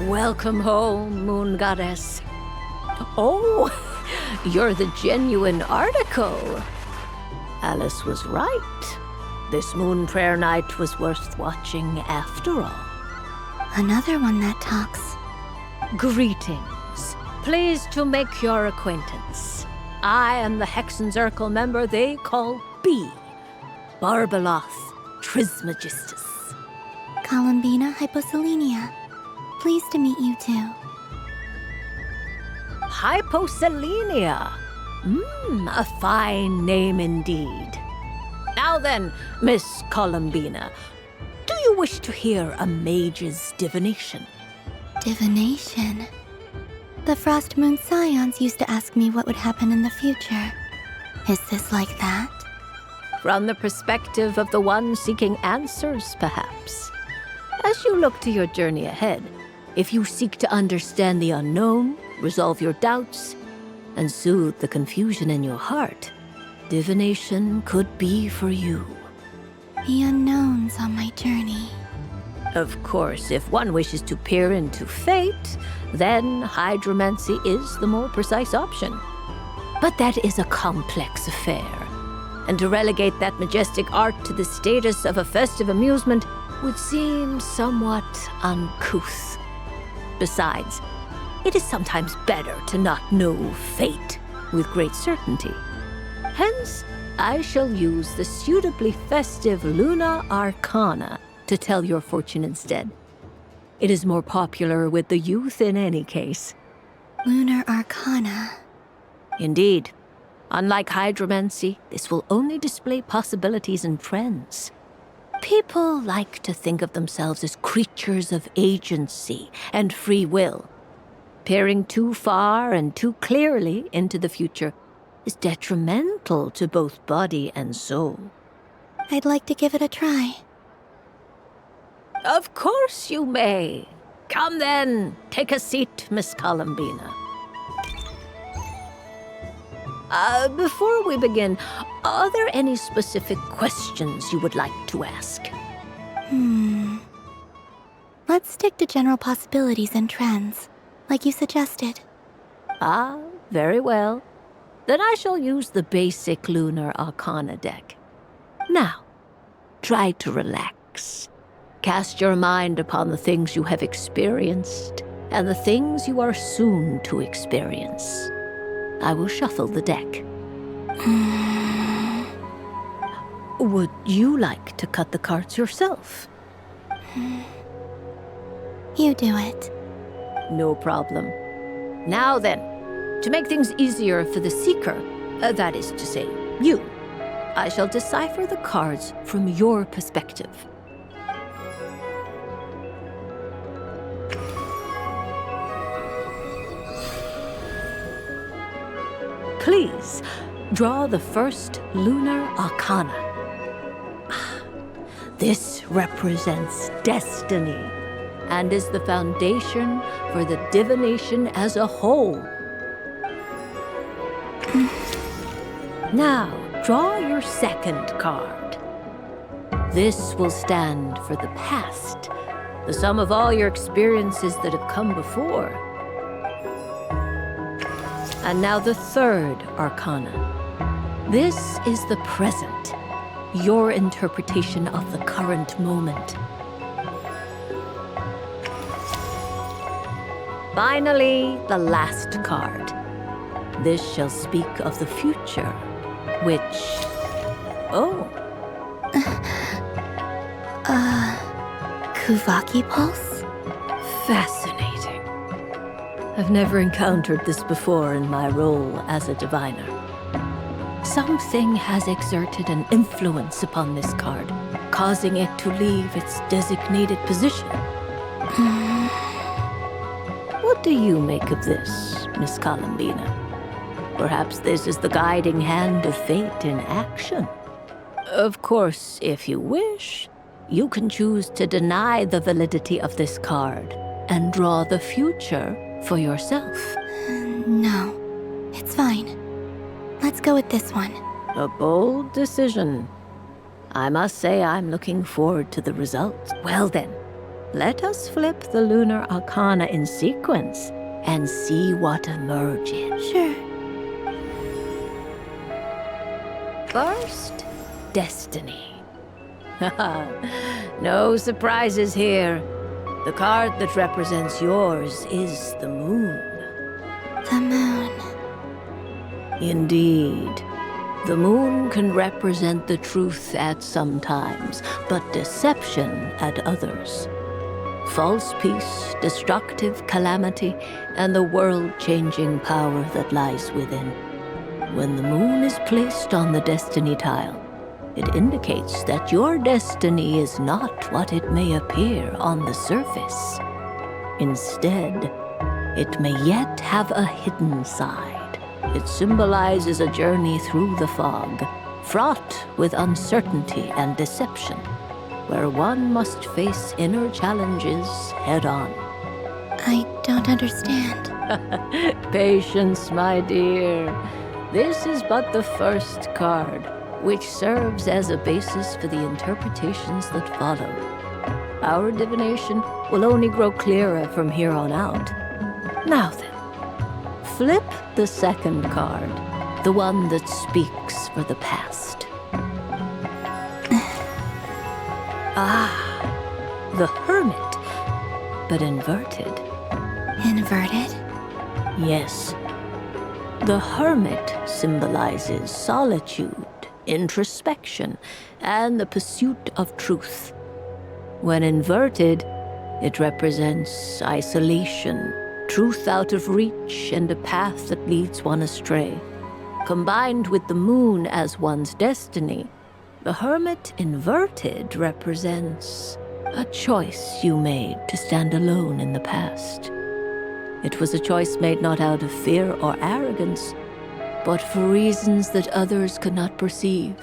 Welcome home, Moon Goddess. Oh, you're the genuine article. Alice was right. This moon prayer night was worth watching after all. Another one that talks. Greetings. Pleased to make your acquaintance. I am the Hexenzirkel member they call B. Barbeloth, Trismegistus. Columbina Hyposelenia. Pleased to meet you too. Hyposelenia. A fine name indeed. Now then, Miss Columbina, do you wish to hear a mage's divination? Divination? The Frost Moon Scions used to ask me what would happen in the future. Is this like that? From the perspective of the one seeking answers, perhaps. As you look to your journey ahead, if you seek to understand the unknown, resolve your doubts, and soothe the confusion in your heart, divination could be for you. The unknowns on my journey. Of course, if one wishes to peer into fate, then hydromancy is the more precise option. But that is a complex affair, and to relegate that majestic art to the status of a festive amusement would seem somewhat uncouth. Besides, it is sometimes better to not know fate with great certainty. Hence, I shall use the suitably festive Luna Arcana to tell your fortune instead. It is more popular with the youth in any case. Lunar Arcana. Indeed. Unlike hydromancy, this will only display possibilities and trends. People like to think of themselves as creatures of agency and free will. Peering too far and too clearly into the future is detrimental to both body and soul. I'd like to give it a try. Of course you may. Come then, take a seat, Miss Columbina. Before we begin, are there any specific questions you would like to ask? Let's stick to general possibilities and trends, like you suggested. Ah, very well. Then I shall use the basic Lunar Arcana deck. Now, try to relax. Cast your mind upon the things you have experienced and the things you are soon to experience. I will shuffle the deck. Would you like to cut the cards yourself? You do it. No problem. Now then, to make things easier for the seeker, that is to say, you, I shall decipher the cards from your perspective. Please, draw the first Lunar Arcana. This represents destiny and is the foundation for the divination as a whole. Now, draw your second card. This will stand for the past, the sum of all your experiences that have come before. And now the third Arcana. This is the present, your interpretation of the current moment. Finally, the last card. This shall speak of the future, which... Oh. Kuvaki Pulse? Fascinating. I've never encountered this before in my role as a diviner. Something has exerted an influence upon this card, causing it to leave its designated position. What do you make of this, Miss Columbina? Perhaps this is the guiding hand of fate in action. Of course, if you wish, you can choose to deny the validity of this card and draw the future for yourself. No, it's fine. Let's go with this one. A bold decision. I must say I'm looking forward to the results. Well then, let us flip the lunar arcana in sequence and see what emerges. Sure. First, destiny. No surprises here. The card that represents yours is the moon. The moon. Indeed. The moon can represent the truth at some times, but deception at others. False peace, destructive calamity, and the world-changing power that lies within. When the moon is placed on the destiny tile, it indicates that your destiny is not what it may appear on the surface. Instead, it may yet have a hidden side. It symbolizes a journey through the fog, fraught with uncertainty and deception, where one must face inner challenges head-on. I don't understand. Patience, my dear. This is but the first card, which serves as a basis for the interpretations that follow. Our divination will only grow clearer from here on out. Now then, flip the second card, the one that speaks for the past. The Hermit, but inverted. Inverted? Yes. The Hermit symbolizes solitude, introspection, and the pursuit of truth. When inverted, it represents isolation, truth out of reach, and a path that leads one astray. Combined with the moon as one's destiny, the Hermit inverted represents a choice you made to stand alone in the past. It was a choice made not out of fear or arrogance, but for reasons that others could not perceive.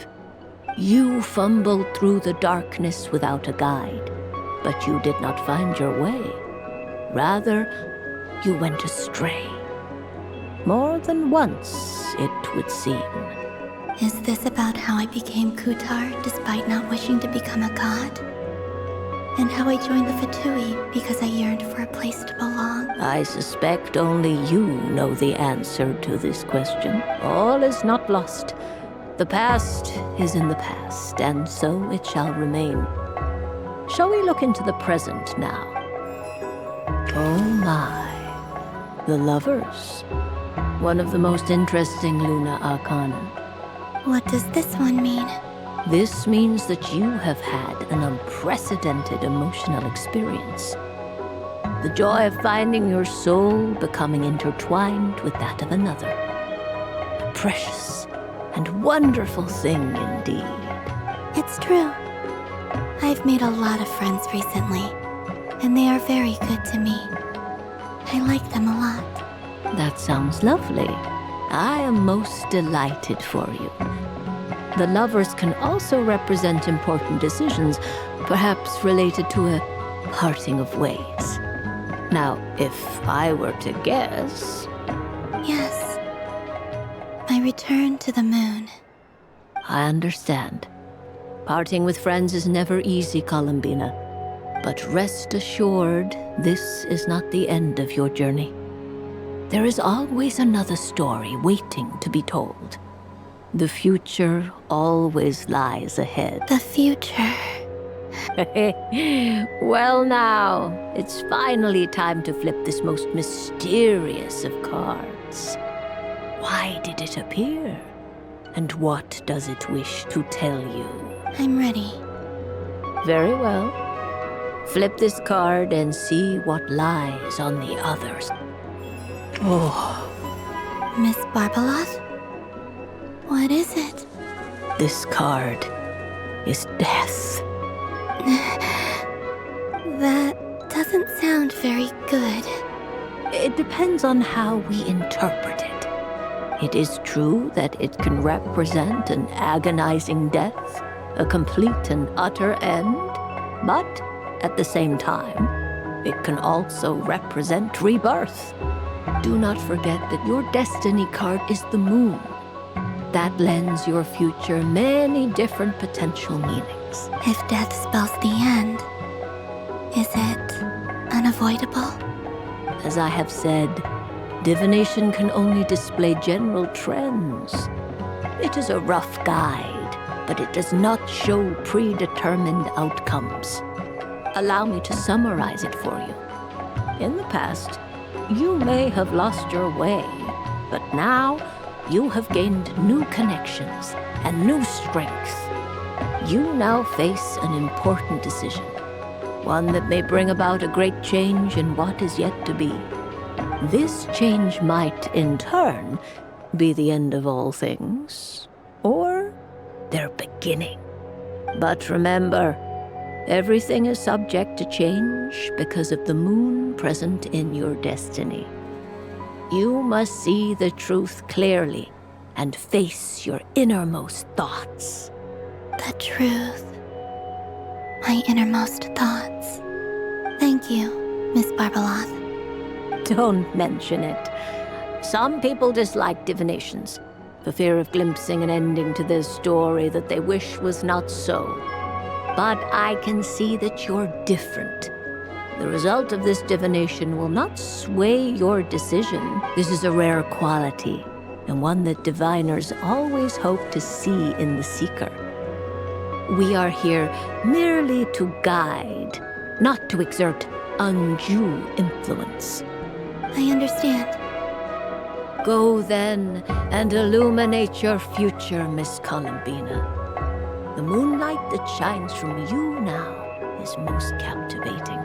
You fumbled through the darkness without a guide, but you did not find your way. Rather, you went astray. More than once, it would seem. Is this about how I became Kutar despite not wishing to become a god? And how I joined the Fatui because I yearned for a place to belong? I suspect only you know the answer to this question. All is not lost. The past is in the past, and so it shall remain. Shall we look into the present now? Oh my. The Lovers. One of the most interesting Luna Arcana. What does this one mean? This means that you have had an unprecedented emotional experience. The joy of finding your soul becoming intertwined with that of another. A precious and wonderful thing indeed. It's true. I've made a lot of friends recently, and they are very good to me. I like them a lot. That sounds lovely. I am most delighted for you. The Lovers can also represent important decisions, perhaps related to a parting of ways. Now, if I were to guess... Yes. My return to the moon. I understand. Parting with friends is never easy, Columbina. But rest assured, this is not the end of your journey. There is always another story waiting to be told. The future always lies ahead. The future. Well now, it's finally time to flip this most mysterious of cards. Why did it appear? And what does it wish to tell you? I'm ready. Very well. Flip this card and see what lies on the others. Oh, Miss Barbeloth? What is it? this card is death. That doesn't sound very good. It depends on how we interpret it. It is true that it can represent an agonizing death, a complete and utter end, but at the same time, it can also represent rebirth. Do not forget that your destiny card is the moon. That lends your future many different potential meanings. If death spells the end, is it unavoidable? As I have said, divination can only display general trends. It is a rough guide, but it does not show predetermined outcomes. Allow me to summarize it for you. In the past, you may have lost your way, but now you have gained new connections and new strength. You now face an important decision, one that may bring about a great change in what is yet to be. This change might, in turn, be the end of all things, or their beginning. But remember, everything is subject to change because of the moon present in your destiny. You must see the truth clearly and face your innermost thoughts. The truth. My innermost thoughts. Thank you, Miss Barbeloth. Don't mention it. Some people dislike divinations, for fear of glimpsing an ending to their story that they wish was not so. But I can see that you're different. The result of this divination will not sway your decision. This is a rare quality, and one that diviners always hope to see in the seeker. We are here merely to guide, not to exert undue influence. I understand. Go then and illuminate your future, Miss Columbina. The moonlight that shines from you now is most captivating.